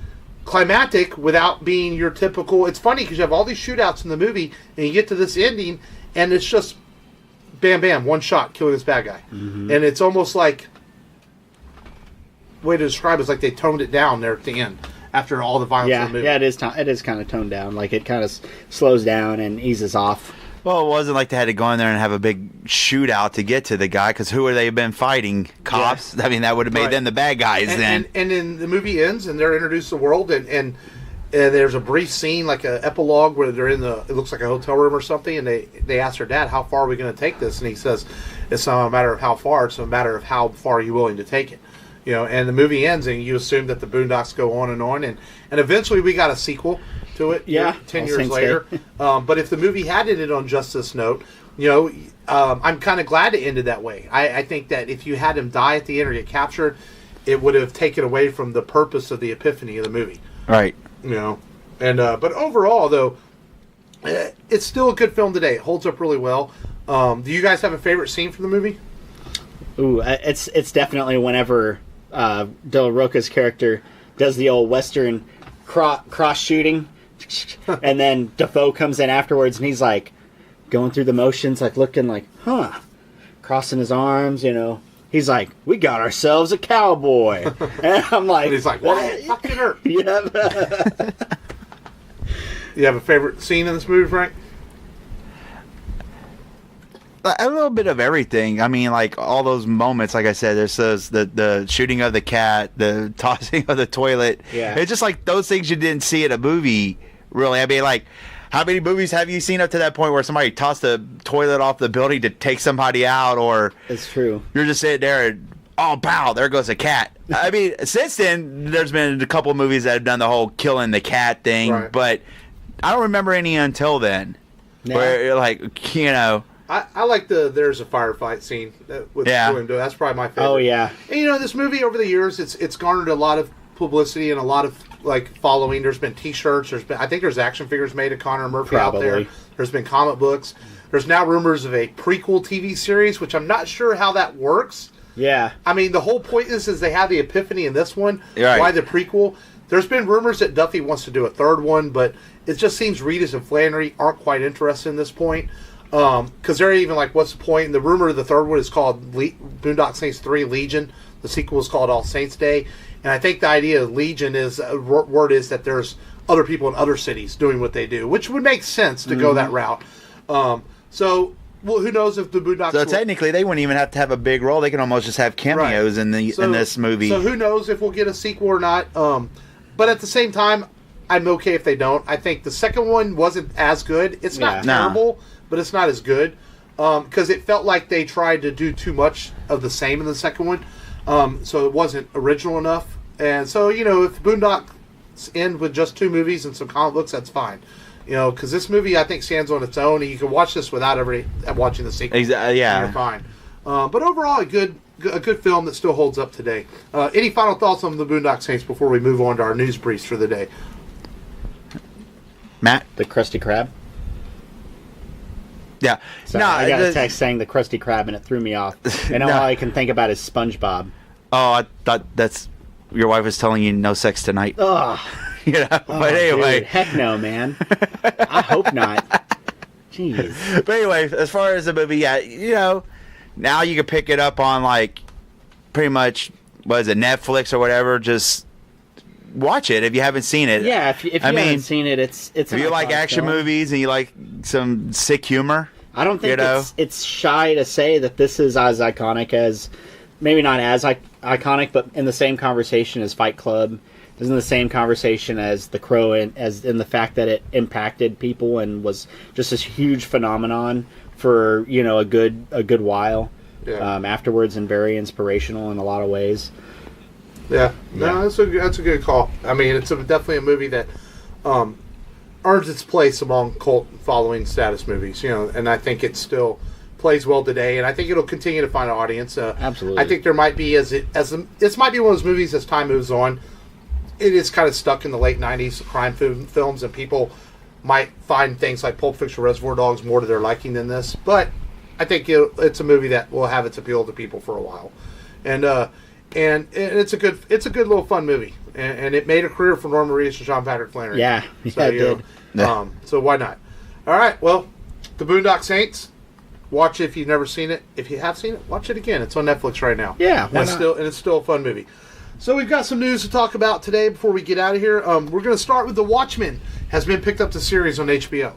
climactic without being your typical. It's funny because you have all these shootouts in the movie, and you get to this ending, and it's just bam, bam, one shot, killing this bad guy. And it's almost like, way to describe it is like they toned it down there at the end after all the violence of the movie. Yeah, it is kind of toned down. Like, it kind of slows down and eases off. Well, it wasn't like they had to go in there and have a big shootout to get to the guy, because who would they have been fighting? Cops? Yeah. I mean, that would have made them the bad guys then. And then the movie ends, and they're introduced to the world, and there's a brief scene, like an epilogue, where they're in it looks like a hotel room or something, and they ask their dad, how far are we going to take this? And he says, it's not a matter of how far, it's a matter of how far are you willing to take it. You know, and the movie ends, and you assume that the Boondocks go on, and eventually we got a sequel to it. 10 years later. But if the movie had ended on just this note, you know, I'm kind of glad it ended that way. I think that if you had him die at the end or get captured, it would have taken away from the purpose of the epiphany of the movie. Right. You know, and but overall, though, it's still a good film today. It holds up really well. Do you guys have a favorite scene from the movie? Ooh, it's definitely whenever Del Roca's character does the old Western cross shooting, and then DaFoe comes in afterwards, and he's like going through the motions, like looking like, crossing his arms, you know. He's like, we got ourselves a cowboy. And I'm like, and he's like, what? Fucking hurt. Yeah. You have a favorite scene in this movie, Frank? A little bit of everything. I mean, like, all those moments, like I said, there's the shooting of the cat, the tossing of the toilet. Yeah. It's just like those things you didn't see in a movie, really. I mean, like, how many movies have you seen up to that point where somebody tossed a toilet off the building to take somebody out, or it's true, you're just sitting there and, oh, pow, there goes a cat. I mean, since then, there's been a couple of movies that have done the whole killing the cat thing, right. But I don't remember any until then. No. Where you're like, you know. I like there's a firefight scene with Willem DaFoe. That's probably my favorite. Oh, yeah. And, you know, this movie over the years, it's garnered a lot of publicity and a lot of, like, following. There's been T-shirts. I think there's action figures made of Connor Murphy out there. There's been comic books. There's now rumors of a prequel TV series, which I'm not sure how that works. Yeah. I mean, the whole point is they have the epiphany in this one. Right. Why the prequel? There's been rumors that Duffy wants to do a third one, but it just seems Reedus and Flannery aren't quite interested in this point. Because they're even like, what's the point? And the rumor of the third one is called Boondock Saints 3 Legion. The sequel is called All Saints Day. And I think the idea of Legion is, word is that there's other people in other cities doing what they do, which would make sense to go that route. So, well, who knows if the Boondocks... So technically, they wouldn't even have to have a big role. They can almost just have cameos in this movie. So who knows if we'll get a sequel or not. But at the same time, I'm okay if they don't. I think the second one wasn't as good. It's not terrible, but it's not as good. Because it felt like they tried to do too much of the same in the second one. So it wasn't original enough. And so, you know, if Boondocks end with just 2 movies and some comic books, that's fine. You know, because this movie, I think, stands on its own, and you can watch this without ever watching the sequel. Exactly, yeah. You're fine. But overall, a good film that still holds up today. Any final thoughts on the Boondock Saints before we move on to our news briefs for the day? Matt? The Krusty Krab? Yeah. So I got a text saying the Krusty Krab, and it threw me off. And all I can think about is SpongeBob. Oh, I thought that's... Your wife was telling you no sex tonight. Ugh. You know? But anyway. Dude, heck no, man. I hope not. Jeez. But anyway, as far as the movie, yeah, you know, now you can pick it up on, like, pretty much, what is it, Netflix or whatever, just watch it if you haven't seen it. Yeah, if you haven't seen it, it's if you like action movies and you like some sick humor. I don't think it's shy to say that this is as iconic as, maybe not as iconic, but in the same conversation as Fight Club, is in the same conversation as The Crow, as in the fact that it impacted people and was just this huge phenomenon for, you know, a good while afterwards, and very inspirational in a lot of ways. Yeah, no, that's a good call. I mean, it's definitely a movie that earns its place among cult following status movies, you know, and I think it still plays well today, and I think it'll continue to find an audience. Absolutely. I think there might be this might be one of those movies as time moves on. It is kind of stuck in the late '90s crime films, and people might find things like Pulp Fiction, Reservoir Dogs more to their liking than this. But I think it's a movie that will have its appeal to people for a while, and it's a good little fun movie, and it made a career for Norman Reedus and Sean Patrick Flannery. Yeah, so, it did. So why not? All right, well, the Boondock Saints. Watch it if you've never seen it. If you have seen it, watch it again. It's on Netflix right now. Yeah, why and it's still a fun movie. So we've got some news to talk about today before we get out of here. We're going to start with The Watchmen. Has been picked up to series on HBO.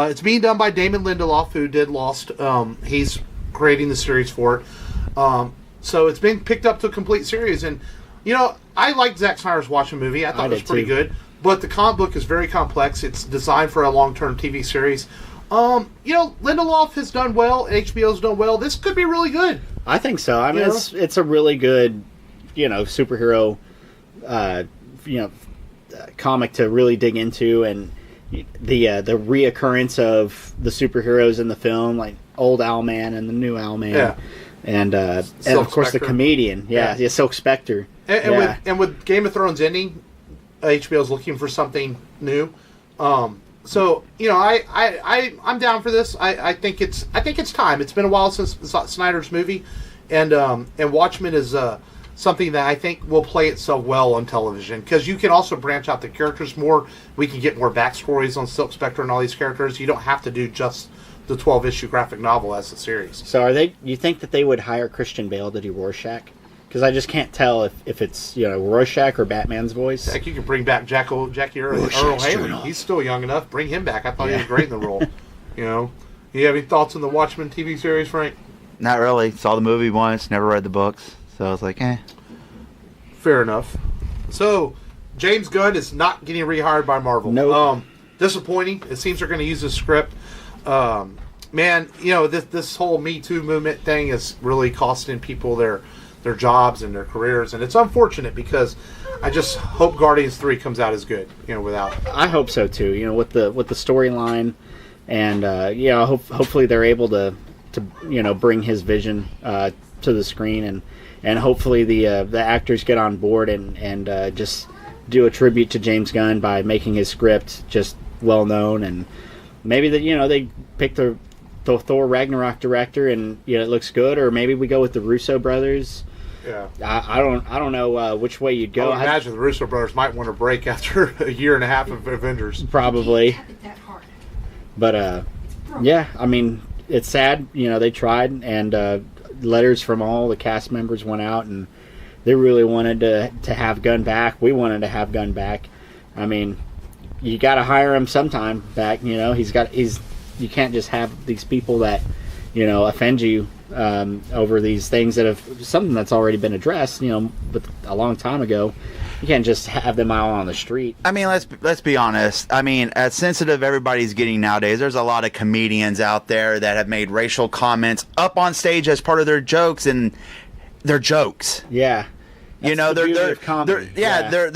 It's being done by Damon Lindelof, who did Lost. He's creating the series for it. So it's been picked up to a complete series. And, I liked Zack Snyder's Watchmen movie. I thought it was pretty good. But the comic book is very complex. It's designed for a long-term TV series. Lindelof has done well. HBO's done well. This could be really good. I think so. I mean, it's a really good, superhero, comic to really dig into, and the reoccurrence of the superheroes in the film, like old Owlman and the new Owlman, and of course the comedian, Silk Spectre, and with Game of Thrones ending, HBO's looking for something new. So I'm down for this. I think it's time. It's been a while since Snyder's movie, and Watchmen is something that I think will play itself well on television, because you can also branch out the characters more. We can get more backstories on Silk Spectre and all these characters. You don't have to do just the 12-issue graphic novel as a series. So you think that they would hire Christian Bale to do Rorschach? Because I just can't tell if it's Rorschach or Batman's voice. Heck, you can bring back Jackie Earl Haley. He's still young enough. Bring him back. I thought he was great in the role. You have any thoughts on the Watchmen TV series, Frank? Not really. Saw the movie once. Never read the books. So I was like, eh. Fair enough. So James Gunn is not getting rehired by Marvel. No. Disappointing. It seems they're going to use the script. Man, this whole Me Too movement thing is really costing people their jobs and their careers, and it's unfortunate, because I just hope Guardians 3 comes out as good, without. I hope so too, with the storyline, and hopefully they're able to bring his vision to the screen, and hopefully the actors get on board and just do a tribute to James Gunn by making his script just well known, and maybe they pick the Thor Ragnarok director, and it looks good, or maybe we go with the Russo brothers. Yeah, I don't know which way you'd go. I imagine the Russo brothers might want to break after a year and a half of Avengers. Probably. But I mean, it's sad. They tried, and letters from all the cast members went out, and they really wanted to have Gunn back. We wanted to have Gunn back. I mean, you got to hire him sometime back. You can't just have these people that offend you over these things that have something that's already been addressed, but a long time ago. You can't just have them out on the street. I mean, let's be honest. I mean, as sensitive everybody's getting nowadays, there's a lot of comedians out there that have made racial comments up on stage as part of their jokes, and they're jokes. Yeah. They're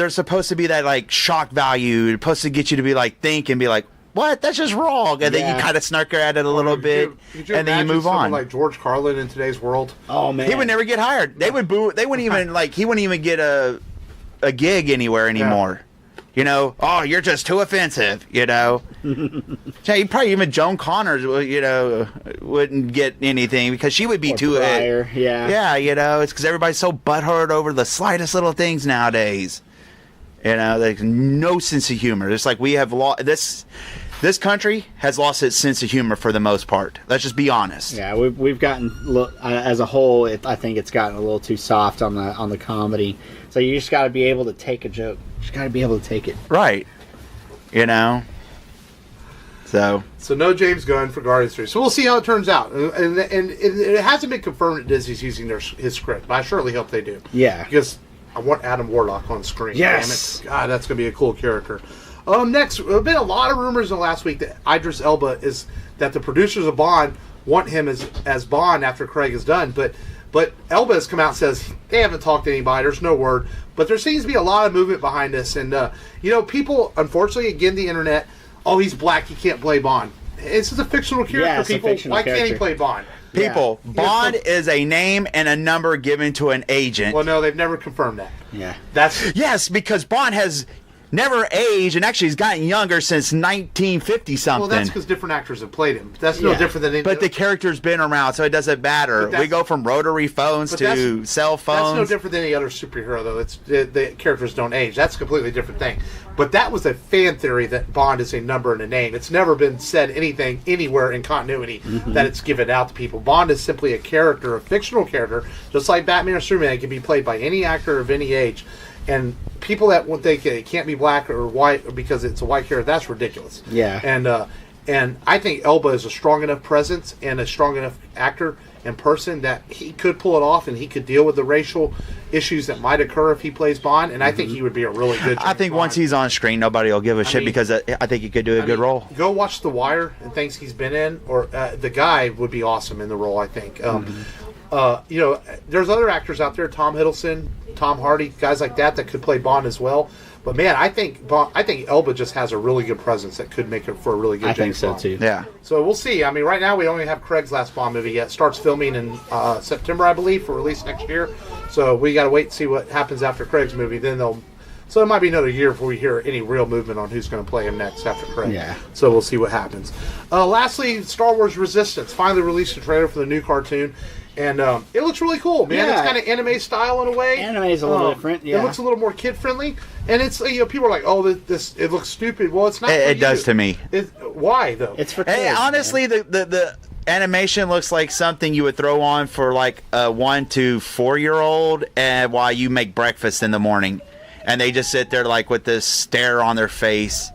supposed to be that like shock value, supposed to get you to be like think and be like, what? That's just wrong. And then you kind of snark at it a little bit, and then you move on. Like George Carlin in today's world. Oh man, he would never get hired. They would boo. They wouldn't even he wouldn't even get a gig anymore. Yeah. Oh, you're just too offensive. Yeah, probably even Joan Connors, wouldn't get anything because she would be too. Yeah, it's because everybody's so butthurt over the slightest little things nowadays. There's no sense of humor. It's like we have lost this country has lost its sense of humor for the most part. Let's just be honest. Yeah, we've gotten as a whole. I think it's gotten a little too soft on the comedy. So you just got to be able to take a joke. You just got to be able to take it. Right. So no James Gunn for Guardians 3. So we'll see how it turns out. And it hasn't been confirmed that Disney's using his script, but I surely hope they do. Yeah. Because I want Adam Warlock on screen. Yes. Damn it. God, that's going to be a cool character. Next, there have been a lot of rumors in the last week that Idris Elba that the producers of Bond want him as Bond after Craig is done. But Elba has come out and says they haven't talked to anybody. There's no word. But there seems to be a lot of movement behind this. And, people, unfortunately, again, the internet, he's black, he can't play Bond. This is a fictional character, people. Why can't he play Bond? People, Bond is a name and a number given to an agent. Well, no, they've never confirmed that. Yeah. Yes, because Bond has never aged, and actually he's gotten younger since 1950 something. Well, that's because different actors have played him. That's no different than any. But the character's been around, so it doesn't matter. We go from rotary phones to cell phones. That's no different than any other superhero, though. It's the characters don't age. That's a completely different thing. But that was a fan theory that Bond is a number and a name. It's never been said anything anywhere in continuity that it's given out to people. Bond is simply a character, a fictional character, just like Batman or Superman. It can be played by any actor of any age. And people that think it can't be black or white because it's a white character, that's ridiculous. Yeah. And I think Elba is a strong enough presence and a strong enough actor and person that he could pull it off and he could deal with the racial issues that might occur if he plays Bond. And I think he would be a really good James I think Bond. once he's on screen, nobody will give a shit because I think he could do a good role. Go watch The Wire and things he's been in, or the guy would be awesome in the role, I think. There's other actors out there, Tom Hiddleston, Tom Hardy, guys like that could play Bond as well. But man, I think Elba just has a really good presence that could make it for a really good James Bond. I think so too. Yeah. So we'll see. I mean, right now we only have Craig's last Bond movie yet. Starts filming in September, I believe, for release next year. So we got to wait and see what happens after Craig's movie. So it might be another year before we hear any real movement on who's going to play him next after Craig. Yeah. So we'll see what happens. Lastly, Star Wars Resistance finally released a trailer for the new cartoon. And it looks really cool, man. Yeah. It's kind of anime style in a way. Anime is a little different, yeah. It looks a little more kid-friendly. And it's, people are like, oh, this it looks stupid. Well, it's not for It you. does to me. Why, though? It's for kids. Hey, honestly, the animation looks like something you would throw on for like a 1 to 4 year old, and while you make breakfast in the morning, and they just sit there like with this stare on their face.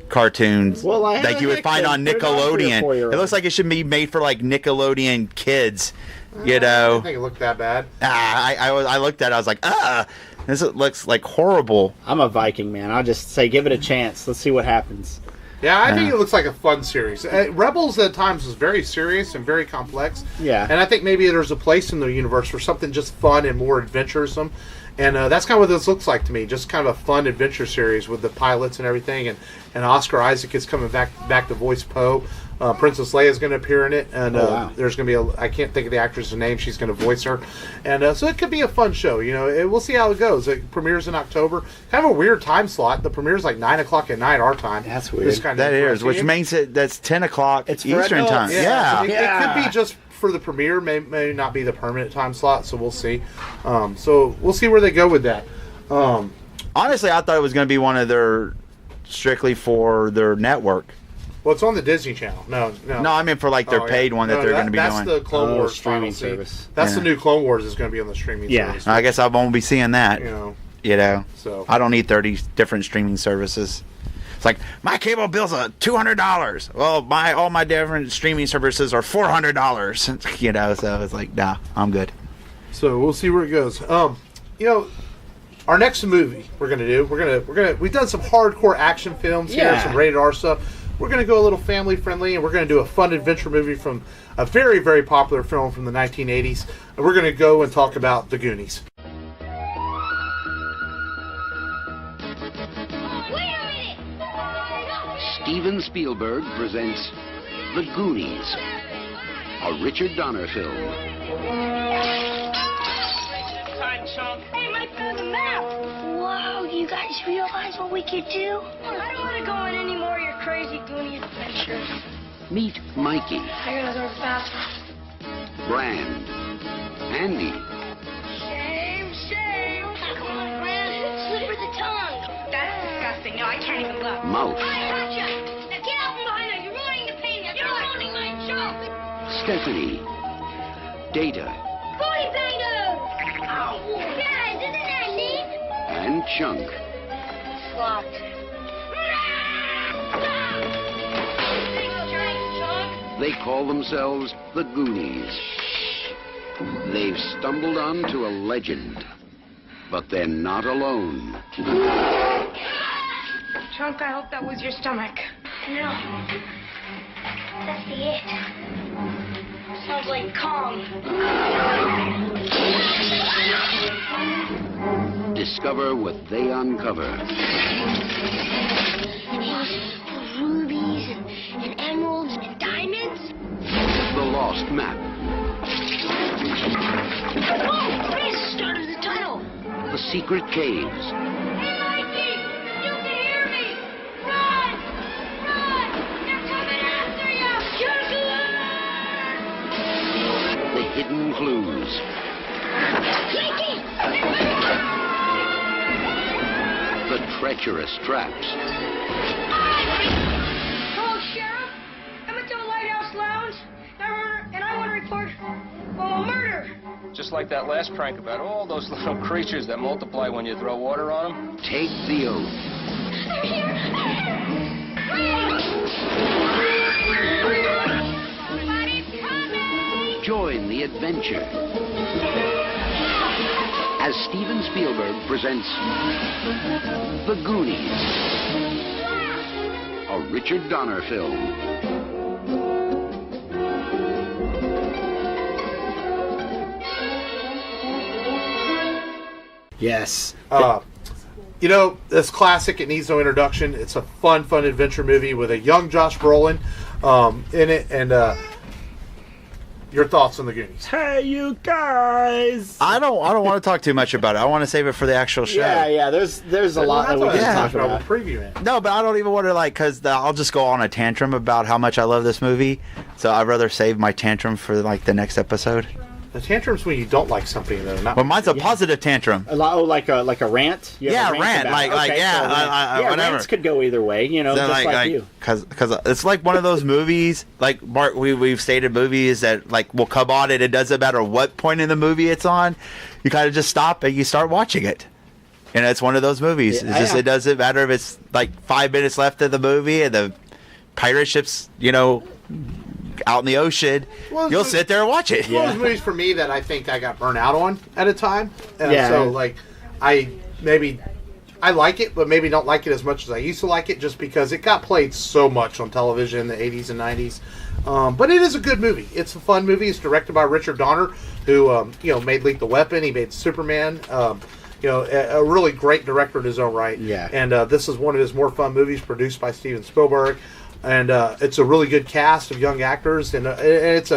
Cartoons like you would find on Nickelodeon. It looks like it should be made for like Nickelodeon kids. You know, I don't think it looked that bad. I looked at it. I was like, this looks like horrible. I'm a Viking man. I'll just say, give it a chance. Let's see what happens. Yeah, I think it looks like a fun series. Rebels at times was very serious and very complex. Yeah. And I think maybe there's a place in the universe for something just fun and more adventuresome. And that's kind of what this looks like to me. Just kind of a fun adventure series with the pilots and everything. And Oscar Isaac is coming back to voice Poe. Princess Leia is going to appear in it. And there's going to be I can't think of the actress's name. She's going to voice her. And so it could be a fun show. We'll see how it goes. It premieres in October. Kind of a weird time slot. The premiere's like 9 o'clock at night our time. That's weird. That is, which means that's 10 o'clock Eastern time. Yeah. It could be just for the premiere, may not be the permanent time slot, so we'll see. So we'll see where they go with that. Honestly, I thought it was going to be one of their strictly for their network. Well, it's on the Disney Channel. No, I mean for like their paid one that they're going to be doing. That's the Clone Wars streaming final service. That's the new Clone Wars is going to be on the streaming service. I guess I won't be seeing that. So I don't need 30 different streaming services. It's like, my cable bill's $200. Well, all my different streaming services are $400. So it's like, nah, I'm good. So we'll see where it goes. Our next movie we're gonna do, we've done some hardcore action films here, some rated R stuff. We're gonna go a little family friendly, and we're gonna do a fun adventure movie from a very, very popular film from the 1980s. And we're gonna go and talk about The Goonies. Steven Spielberg presents The Goonies, a Richard Donner film. Hey, my friend's a map! Whoa, you guys realize what we could do? I don't want to go on any more of your crazy Goonie adventures. Meet Mikey, I gotta go to the bathroom. Brand, Andy, Shame. Come on, Brand. Slip her the tongue. That's disgusting. No, I can't even look. Mouse, I gotcha. Now get out from behind her. You're ruining the painting. You're ruining my joke. Stephanie, Data, Booty banger! Ow. Guys, isn't that neat? and Chunk. It's locked. Thanks, Chunk. They call themselves The Goonies. They've stumbled onto a legend, but they're not alone. Chunk, I hope that was your stomach. No. That's the it. Sounds like Kong. Discover what they uncover. Rubies and emeralds and diamonds. The lost map. Oh, this started the tunnel. The secret caves. Hey, Mikey! You can clues. The treacherous traps. Hello, Sheriff. I'm at the Lighthouse Lounge, and I want to report a murder. Just like that last prank about all those little creatures that multiply when you throw water on them. Take the oath. They're here. Somebody's coming. Join the adventure as Steven Spielberg presents The Goonies, a Richard Donner film. Yes. You know, this classic, it needs no introduction. It's a fun adventure movie with a young Josh Brolin in it. And your thoughts on The Goonies? Hey, you guys! I don't want to talk too much about it. I want to save it for the actual show. Yeah. There's a lot that we can talk about. We'll preview it. No, but I don't even want to because I'll just go on a tantrum about how much I love this movie. So I'd rather save my tantrum for the next episode. The tantrum's when you don't like something, though. Not Well, mine's a positive tantrum. Like a rant. You have a rant. about Whatever. Rants could go either way. You know, just like you. Because it's like one of those movies. Like Mark, we've stated movies that will come on and it doesn't matter what point in the movie it's on. You kind of just stop and you start watching it. And it's one of those movies. It doesn't matter if it's 5 minutes left of the movie and the pirate ship's out in the ocean. You'll sit there and watch it. It's one of those movies for me that I think I got burnt out on at a time. So I like it, but maybe don't like it as much as I used to like it, just because it got played so much on television in the 80s and 90s. But it is a good movie. It's a fun movie. It's directed by Richard Donner, who made Lethal Weapon. He made Superman. A really great director in his own right. Yeah. And this is one of his more fun movies, produced by Steven Spielberg. And it's a really good cast of young actors, and it's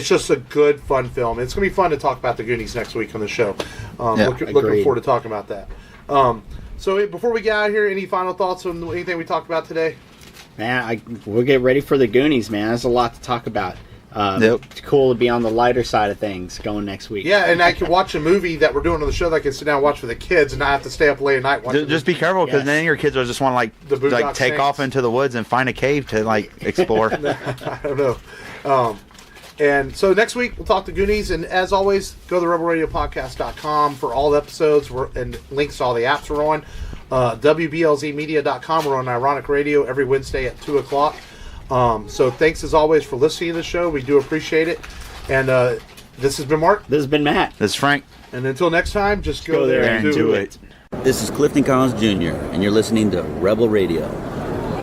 just a good, fun film. It's going to be fun to talk about The Goonies next week on the show. Looking forward to talking about that. So before we get out of here, any final thoughts on anything we talked about today? Man, we'll get ready for The Goonies, man. There's a lot to talk about. It's cool to be on the lighter side of things going next week. Yeah, and I can watch a movie that we're doing on the show that I can sit down and watch for the kids and not have to stay up late at night watching. Just be careful, because then your kids will just want to Boondock take Saints. off into the woods and find a cave to explore. I don't know. And so next week we'll talk to Goonies, and as always, go to rebelradiopodcast.com for all the episodes and links to all the apps we're on. WBLZmedia.com. We're on Ironiq Radio every Wednesday at 2 o'clock. So thanks as always for listening to the show. We do appreciate it. And this has been Mark. This has been Matt. This is Frank. And until next time, just go there and do it. This is Clifton Collins Jr., and you're listening to Rebel Radio.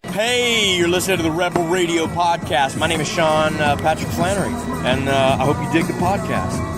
Hey, you're listening to the Rebel Radio Podcast. My name is Sean Patrick Flannery, and I hope you dig the podcast.